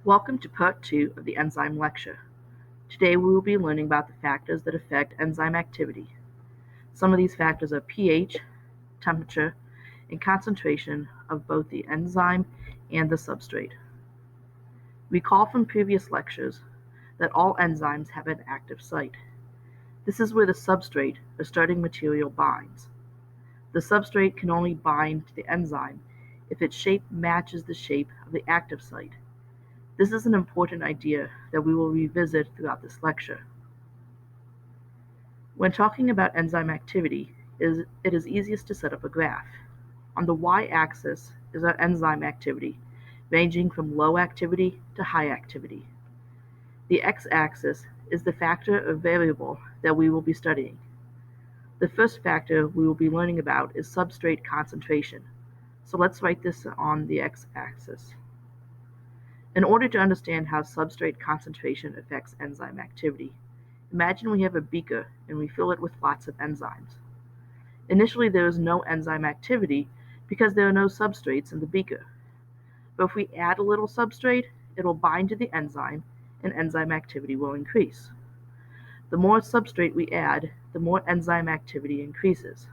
Welcome to part 2 of the enzyme lecture. Today we will be learning about the factors that affect enzyme activity. Some of these factors are pH, temperature, and concentration of both the enzyme and the substrate. Recall from previous lectures that all enzymes have an active site. This is where the substrate or starting material binds. The substrate can only bind to the enzyme if its shape matches the shape of the active site. This is an important idea that we will revisit throughout this lecture. When talking about enzyme activity, it is easiest to set up a graph. On the y-axis is our enzyme activity, ranging from low activity to high activity. The x-axis is the factor or variable that we will be studying. The first factor we will be learning about is substrate concentration. So let's write this on the x-axis. In order to understand how substrate concentration affects enzyme activity, imagine we have a beaker and we fill it with lots of enzymes. Initially there is no enzyme activity because there are no substrates in the beaker. But if we add a little substrate, it will bind to the enzyme and enzyme activity will increase. The more substrate we add, the more enzyme activity increases.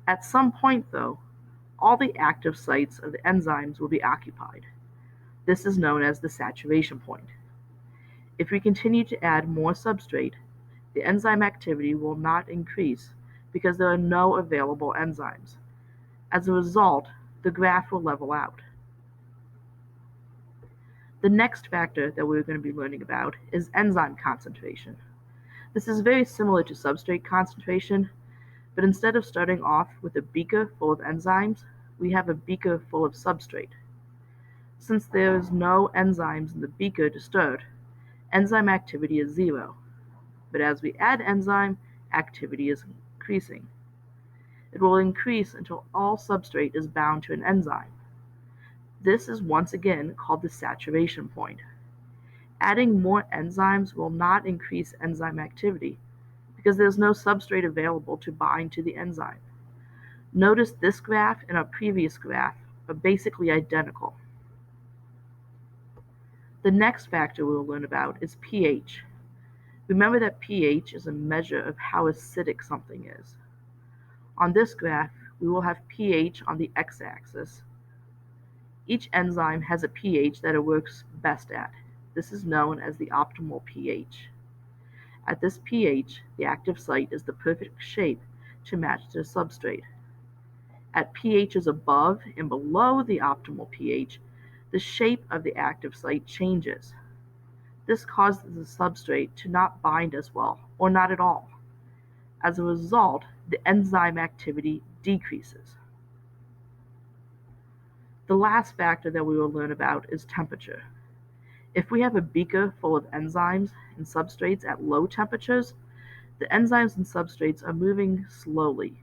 At some point though, all the active sites of the enzymes will be occupied. This is known as the saturation point. If we continue to add more substrate, the enzyme activity will not increase because there are no available enzymes. As a result, the graph will level out. The next factor that we're going to be learning about is enzyme concentration. This is very similar to substrate concentration, but instead of starting off with a beaker full of enzymes, we have a beaker full of substrate. Since there is no enzymes in the beaker to start, enzyme activity is 0. But as we add enzyme, activity is increasing. It will increase until all substrate is bound to an enzyme. This is once again called the saturation point. Adding more enzymes will not increase enzyme activity because there is no substrate available to bind to the enzyme. Notice this graph and our previous graph are basically identical. The next factor we will learn about is pH. Remember that pH is a measure of how acidic something is. On this graph, we will have pH on the x-axis. Each enzyme has a pH that it works best at. This is known as the optimal pH. At this pH, the active site is the perfect shape to match the substrate. At pHs above and below the optimal pH, the shape of the active site changes. This causes the substrate to not bind as well, or not at all. As a result, the enzyme activity decreases. The last factor that we will learn about is temperature. If we have a beaker full of enzymes and substrates at low temperatures, the enzymes and substrates are moving slowly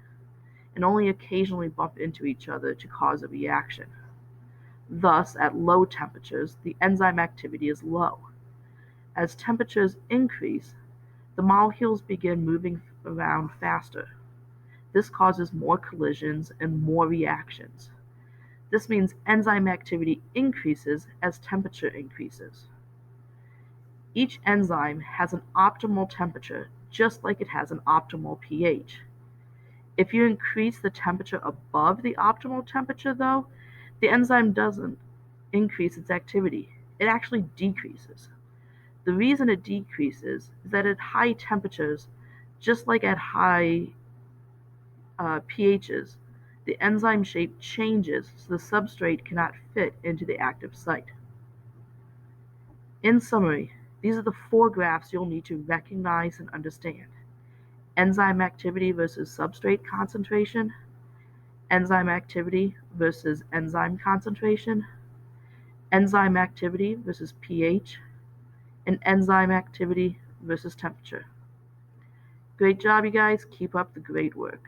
and only occasionally bump into each other to cause a reaction. Thus, at low temperatures, the enzyme activity is low. As temperatures increase, the molecules begin moving around faster. This causes more collisions and more reactions. This means enzyme activity increases as temperature increases. Each enzyme has an optimal temperature, just like it has an optimal pH. If you increase the temperature above the optimal temperature, though, the enzyme doesn't increase its activity. It actually decreases. The reason it decreases is that at high temperatures, just like at high pHs, the enzyme shape changes so the substrate cannot fit into the active site. In summary, these are the 4 graphs you'll need to recognize and understand: enzyme activity versus substrate concentration, enzyme activity versus enzyme concentration, enzyme activity versus pH, and enzyme activity versus temperature. Great job, you guys. Keep up the great work.